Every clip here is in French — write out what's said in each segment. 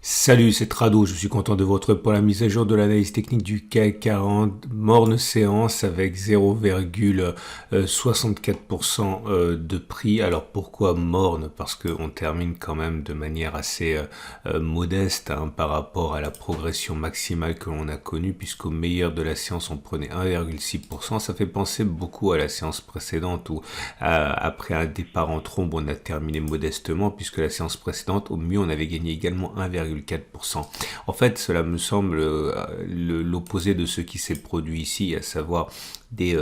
Salut, c'est Trado, je suis content de vous retrouver pour la mise à jour de l'analyse technique du CAC 40, morne séance avec 0,64% de prix. Alors pourquoi morne? Parce qu'on termine quand même de manière assez modeste par rapport à la progression maximale que l'on a connue, puisqu'au meilleur de la séance on prenait 1,6%. Ça fait penser beaucoup à la séance précédente où après un départ en trombe on a terminé modestement, puisque la séance précédente au mieux on avait gagné également 1,4%. En fait, cela me semble l'opposé de ce qui s'est produit ici, à savoir des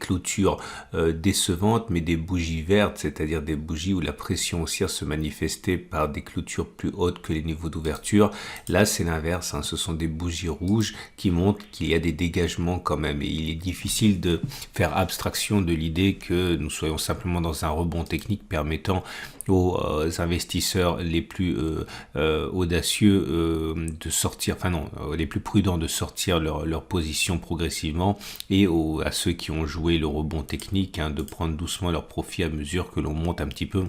clôtures décevantes, mais des bougies vertes, c'est-à-dire des bougies où la pression haussière se manifestait par des clôtures plus hautes que les niveaux d'ouverture. Là, c'est l'inverse, ce sont des bougies rouges qui montrent qu'il y a des dégagements quand même. Et il est difficile de faire abstraction de l'idée que nous soyons simplement dans un rebond technique permettant aux investisseurs les plus audacieux de sortir, les plus prudents de sortir leur position progressivement, et à ceux qui ont joué le rebond technique, de prendre doucement leur profit à mesure que l'on monte un petit peu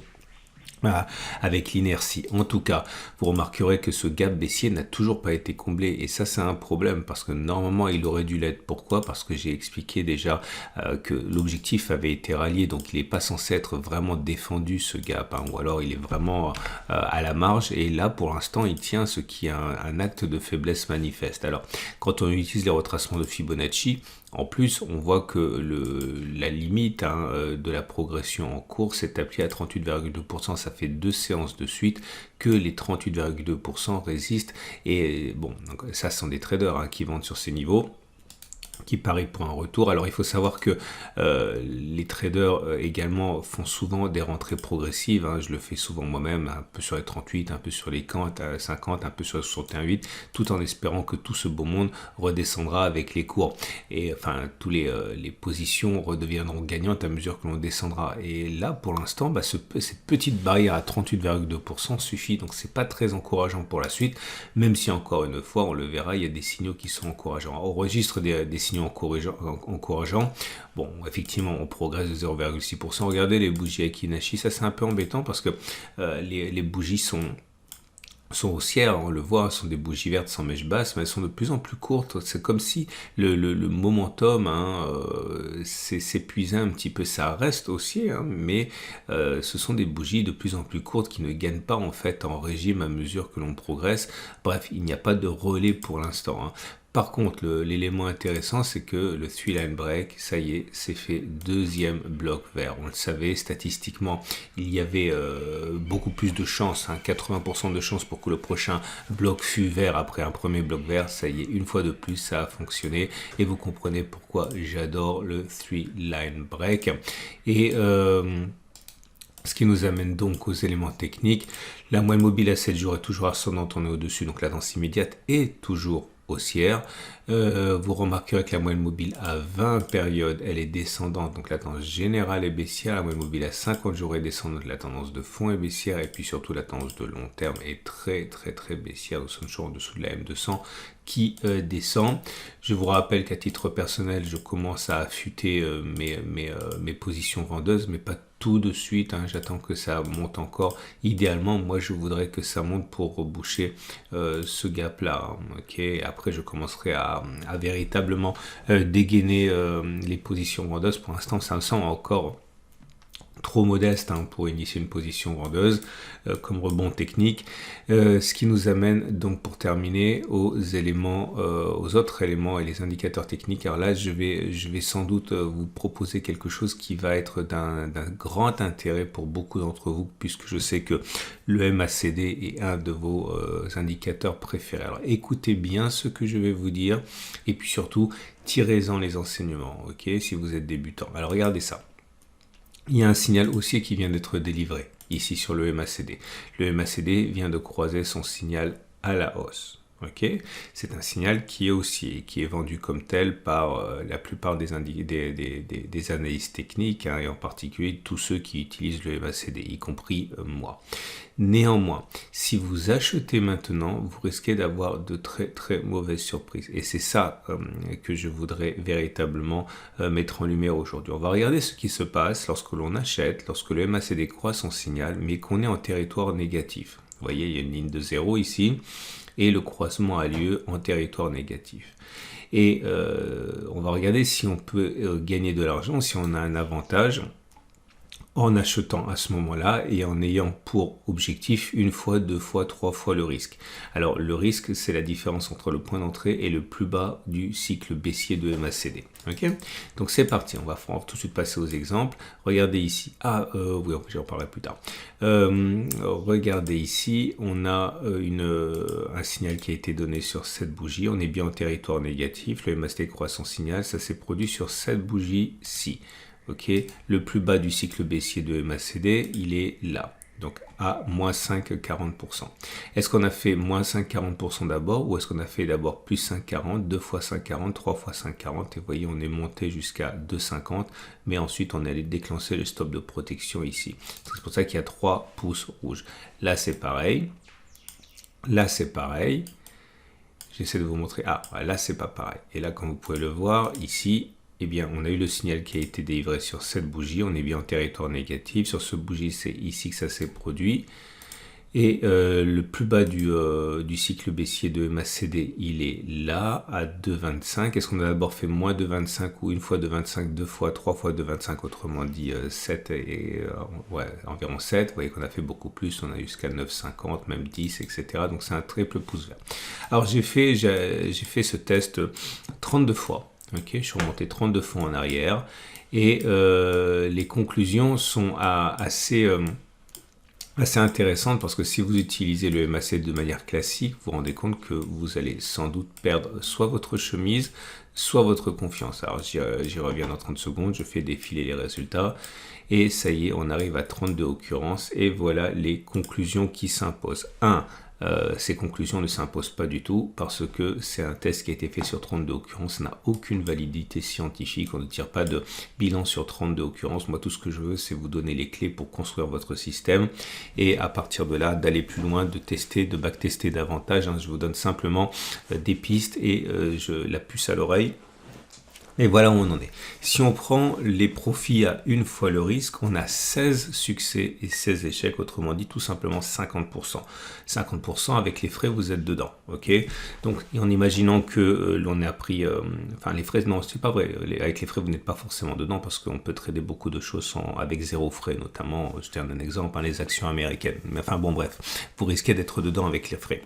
avec l'inertie. En tout cas, vous remarquerez que ce gap baissier n'a toujours pas été comblé, et ça c'est un problème parce que normalement il aurait dû l'être. Pourquoi? Parce que j'ai expliqué déjà que l'objectif avait été rallié, donc il n'est pas censé être vraiment défendu ce gap, ou alors il est vraiment à la marge, et là pour l'instant il tient, ce qui est un acte de faiblesse manifeste. Alors quand on utilise les retracements de Fibonacci, en plus, on voit que la limite de la progression en cours s'est appuyée à 38,2%. Ça fait 2 séances de suite que les 38,2% résistent. Et bon, donc ça, ce sont des traders qui vendent sur ces niveaux, qui parie pour un retour. Alors il faut savoir que les traders également font souvent des rentrées progressives, je le fais souvent moi-même, un peu sur les 38, un peu sur les 50, un peu sur les 61,8, tout en espérant que tout ce beau monde redescendra avec les cours, et tous les positions redeviendront gagnantes à mesure que l'on descendra. Et là pour l'instant cette petite barrière à 38,2% suffit, donc c'est pas très encourageant pour la suite, même si encore une fois on le verra, il y a des signaux qui sont encourageants. On registre des signaux encourageants. Bon, effectivement, on progresse de 0,6%. Regardez les bougies Akinashi, ça c'est un peu embêtant parce que les bougies sont haussières, on le voit, sont des bougies vertes sans mèche basse, mais elles sont de plus en plus courtes. C'est comme si le momentum s'épuisait un petit peu. Ça reste haussier, mais ce sont des bougies de plus en plus courtes qui ne gagnent pas en fait en régime à mesure que l'on progresse. Bref, il n'y a pas de relais pour l'instant. Par contre, l'élément intéressant, c'est que le 3-line break, ça y est, c'est fait deuxième bloc vert. On le savait, statistiquement, il y avait beaucoup plus de chances, 80% de chances pour que le prochain bloc fût vert après un premier bloc vert. Ça y est, une fois de plus, ça a fonctionné. Et vous comprenez pourquoi j'adore le 3-line break. Et ce qui nous amène donc aux éléments techniques. La moyenne mobile à 7 jours est toujours ascendante, on est au-dessus, donc la tendance immédiate est toujours haussière. Vous remarquerez que la moyenne mobile à 20 périodes, elle est descendante, donc la tendance générale est baissière. La moyenne mobile à 50 jours est descendante, la tendance de fond est baissière, et puis surtout la tendance de long terme est très baissière. Nous sommes toujours en dessous de la M200 qui descend. Je vous rappelle qu'à titre personnel, je commence à affûter mes positions vendeuses, mais pas tout de suite, j'attends que ça monte encore. Idéalement, moi je voudrais que ça monte pour reboucher ce gap là, Après je commencerai à véritablement dégainer les positions vendeuses. Pour l'instant ça me semble encore trop modeste pour initier une position vendeuse comme rebond technique, ce qui nous amène donc pour terminer aux autres éléments et les indicateurs techniques. Alors là je vais sans doute vous proposer quelque chose qui va être d'un grand intérêt pour beaucoup d'entre vous, puisque je sais que le MACD est un de vos indicateurs préférés. Alors écoutez bien ce que je vais vous dire, et puis surtout tirez-en les enseignements, si vous êtes débutant. Alors regardez ça. Il y a un signal haussier qui vient d'être délivré ici sur le MACD. Le MACD vient de croiser son signal à la hausse. C'est un signal qui est haussier, qui est vendu comme tel par la plupart des analystes techniques, et en particulier tous ceux qui utilisent le MACD, y compris moi. Néanmoins, si vous achetez maintenant, vous risquez d'avoir de très mauvaises surprises. Et c'est ça que je voudrais véritablement mettre en lumière aujourd'hui. On va regarder ce qui se passe lorsque l'on achète, lorsque le MACD croit son signal, mais qu'on est en territoire négatif. Vous voyez, il y a une ligne de 0 ici, et le croisement a lieu en territoire négatif. Et on va regarder si on peut gagner de l'argent, si on a un avantage en achetant à ce moment-là et en ayant pour objectif 1 fois, 2 fois, 3 fois le risque. Alors le risque, c'est la différence entre le point d'entrée et le plus bas du cycle baissier de MACD. Ok, donc c'est parti, on va tout de suite passer aux exemples. Regardez ici, oui, j'en parlerai plus tard. Regardez ici, on a un signal qui a été donné sur cette bougie, on est bien en territoire négatif, le MACD croissant signal, ça s'est produit sur cette bougie-ci. Ok, le plus bas du cycle baissier de MACD, il est là, donc à moins 5,40%. Est-ce qu'on a fait moins 5,40% d'abord ou est-ce qu'on a fait d'abord plus 5,40, 2 fois 5,40, 3 fois 5,40 et vous voyez, on est monté jusqu'à 2,50, mais ensuite on allait déclencher le stop de protection ici. C'est pour ça qu'il y a 3 pouces rouges. Là c'est pareil, là c'est pareil. J'essaie de vous montrer, là c'est pas pareil. Et là, comme vous pouvez le voir ici, eh bien, on a eu le signal qui a été délivré sur cette bougie. On est bien en territoire négatif. Sur ce bougie, c'est ici que ça s'est produit. Et le plus bas du cycle baissier de MACD, il est là, à 2,25. Est-ce qu'on a d'abord fait moins de 25 ou 1 fois de 25, 2 fois, 3 fois de 25, autrement dit 7 et environ 7. Vous voyez qu'on a fait beaucoup plus. On a jusqu'à 9,50, même 10, etc. Donc, c'est un triple pouce vert. Alors, j'ai fait ce test 32 fois. Ok, je suis remonté 32 fois en arrière et les conclusions sont assez intéressantes parce que si vous utilisez le MACD de manière classique, vous vous rendez compte que vous allez sans doute perdre soit votre chemise, soit votre confiance. Alors j'y reviens dans 30 secondes, je fais défiler les résultats et ça y est, on arrive à 32 occurrences et voilà les conclusions qui s'imposent. 1. Ces conclusions ne s'imposent pas du tout parce que c'est un test qui a été fait sur 32 occurrences, ça n'a aucune validité scientifique, on ne tire pas de bilan sur 32 occurrences. Moi tout ce que je veux c'est vous donner les clés pour construire votre système et à partir de là d'aller plus loin, de tester, de backtester davantage. Je vous donne simplement des pistes et la puce à l'oreille. Et voilà où on en est. Si on prend les profits à 1 fois le risque, on a 16 succès et 16 échecs, autrement dit tout simplement 50%. 50% avec les frais, vous êtes dedans. Ok. Donc en imaginant que l'on a pris, les frais, non c'est pas vrai, avec les frais vous n'êtes pas forcément dedans parce qu'on peut trader beaucoup de choses avec 0 frais, notamment, je te donne un exemple, les actions américaines. Mais enfin bon bref, vous risquez d'être dedans avec les frais.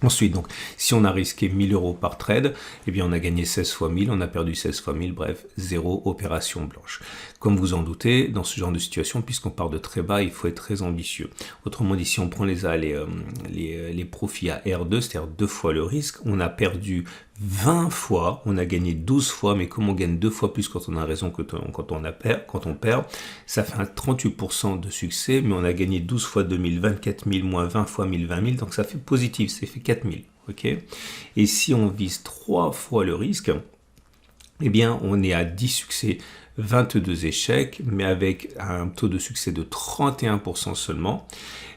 Ensuite, donc, si on a risqué 1000 € par trade, eh bien, on a gagné 16 fois 1000, on a perdu 16 fois 1000, bref, 0 opération blanche. Comme vous en doutez, dans ce genre de situation, puisqu'on part de très bas, il faut être très ambitieux. Autrement dit, si on prend les profits à R2, c'est-à-dire 2 fois le risque, on a perdu 20 fois, on a gagné 12 fois, mais comme on gagne 2 fois plus quand on a raison que quand on perd, ça fait un 38% de succès, mais on a gagné 12 fois 2000, 24 000, moins 20 fois 1000, 20 000, donc ça fait positif, ça fait 4000. Okay. Et si on vise 3 fois le risque, eh bien on est à 10 succès, 22 échecs, mais avec un taux de succès de 31% seulement.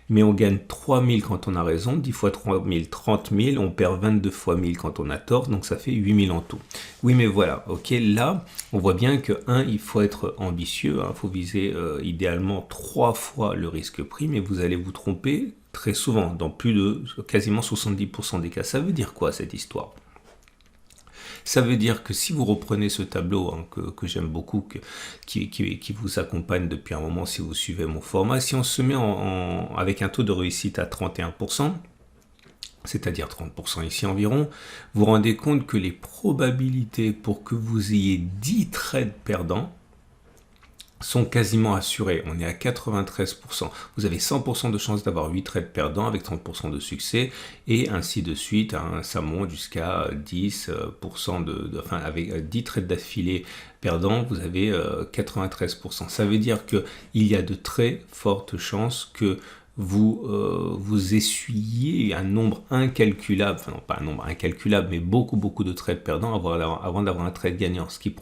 Mais on gagne 3000 quand on a raison, 10 fois 3000, 30 000, on perd 22 fois 1000 quand on a tort, donc ça fait 8000 en tout. Oui, mais voilà, ok, là, on voit bien que, il faut être ambitieux, il faut viser idéalement 3 fois le risque pris, mais vous allez vous tromper très souvent, dans plus de quasiment 70% des cas. Ça veut dire quoi cette histoire ? Ça veut dire que si vous reprenez ce tableau que j'aime beaucoup, qui vous accompagne depuis un moment si vous suivez mon format, si on se met avec un taux de réussite à 31%, c'est-à-dire 30% ici environ, vous vous rendez compte que les probabilités pour que vous ayez 10 trades perdants sont quasiment assurés. On est à 93%. Vous avez 100% de chance d'avoir 8 trades perdants avec 30% de succès et ainsi de suite. Ça monte jusqu'à 10%, avec 10 trades d'affilée perdants, vous avez 93%. Ça veut dire qu'il y a de très fortes chances que vous essuyez un nombre incalculable, enfin non pas un nombre incalculable, mais beaucoup de trades perdants avant d'avoir un trade gagnant, ce qui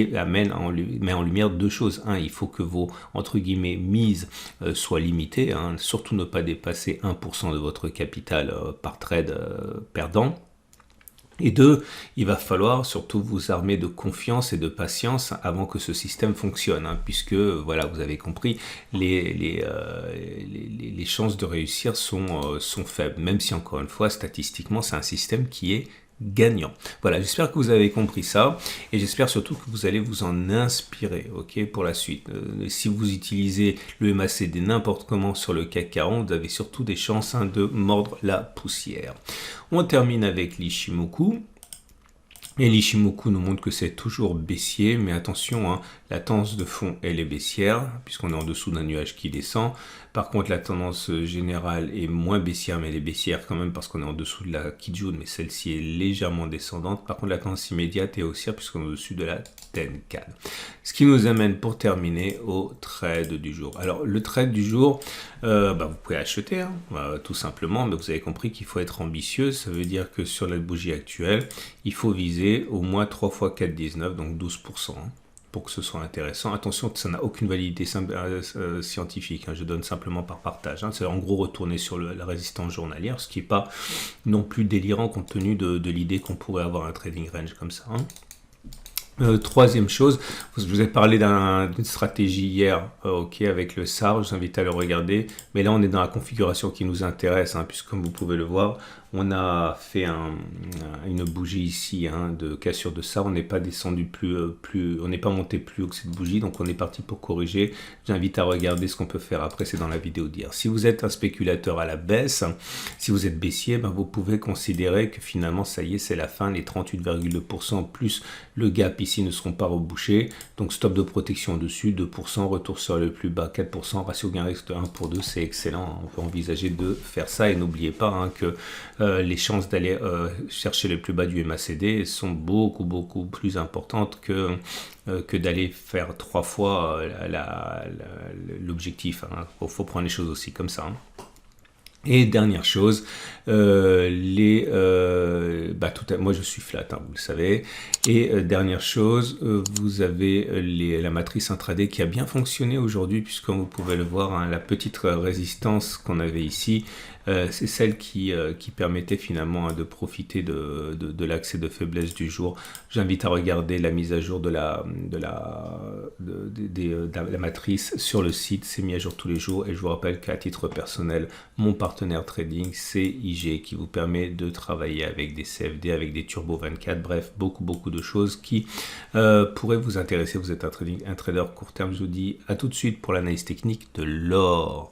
met en lumière deux choses. Il faut que vos, entre guillemets, mises soient limitées, surtout ne pas dépasser 1% de votre capital par trade perdant. Et deux, il va falloir surtout vous armer de confiance et de patience avant que ce système fonctionne, hein, puisque, voilà, vous avez compris, les chances de réussir sont faibles, même si, encore une fois, statistiquement, c'est un système qui est gagnant. Voilà, j'espère que vous avez compris ça, et j'espère surtout que vous allez vous en inspirer, ok, pour la suite. Si vous utilisez le MACD n'importe comment sur le CAC 40, vous avez surtout des chances, hein, de mordre la poussière. On termine avec l'Ichimoku. Et l'Ichimoku nous montre que c'est toujours baissier, mais attention, hein, la tendance de fond, elle est baissière, puisqu'on est en dessous d'un nuage qui descend. Par contre, la tendance générale est moins baissière, mais elle est baissière quand même parce qu'on est en dessous de la Kijun, mais celle-ci est légèrement descendante. Par contre, la tendance immédiate est haussière puisqu'on est au-dessus de la Tenkan. Ce qui nous amène pour terminer au trade du jour. Alors, le trade du jour, vous pouvez acheter, hein, tout simplement, mais vous avez compris qu'il faut être ambitieux. Ça veut dire que sur la bougie actuelle, il faut viser au moins 3 fois 4,19, donc 12%. Hein, pour que ce soit intéressant. Attention, ça n'a aucune validité scientifique, hein, je donne simplement par partage. Hein. C'est en gros retourner sur la résistance journalière, ce qui n'est pas non plus délirant compte tenu de l'idée qu'on pourrait avoir un trading range comme ça. Hein. Troisième chose, je vous ai parlé d'une stratégie hier, ok, avec le SAR, je vous invite à le regarder, mais là on est dans la configuration qui nous intéresse, hein, puisque comme vous pouvez le voir, on a fait une bougie ici, hein, de cassure de SAR, on n'est pas descendu on n'est pas monté plus haut que cette bougie, donc on est parti pour corriger. J'invite à regarder ce qu'on peut faire après, c'est dans la vidéo d'hier. Si vous êtes un spéculateur à la baisse, si vous êtes baissier, vous pouvez considérer que finalement ça y est, c'est la fin, les 38,2% plus le gap ici ne seront pas rebouchés, donc stop de protection au-dessus, 2%, retour sur le plus bas, 4%, ratio gain risque de 1 pour 2, c'est excellent, on peut envisager de faire ça, et n'oubliez pas, hein, que les chances d'aller chercher le plus bas du MACD sont beaucoup plus importantes que d'aller faire 3 fois l'objectif. Hein. Faut prendre les choses aussi comme ça. Hein. Et dernière chose, moi je suis flat, hein, vous le savez. Et dernière chose, vous avez la matrice intraday qui a bien fonctionné aujourd'hui, puisque comme vous pouvez le voir, hein, la petite résistance qu'on avait ici, c'est celle qui permettait finalement, hein, de profiter de l'accès de faiblesse du jour. J'invite à regarder la mise à jour de la matrice sur le site, c'est mis à jour tous les jours, et je vous rappelle qu'à titre personnel, mon partenaire trading, c'est IG, qui vous permet de travailler avec des CFD, avec des Turbo 24, bref, beaucoup de choses qui pourraient vous intéresser. Vous êtes un trader court terme, je vous dis à tout de suite pour l'analyse technique de l'or.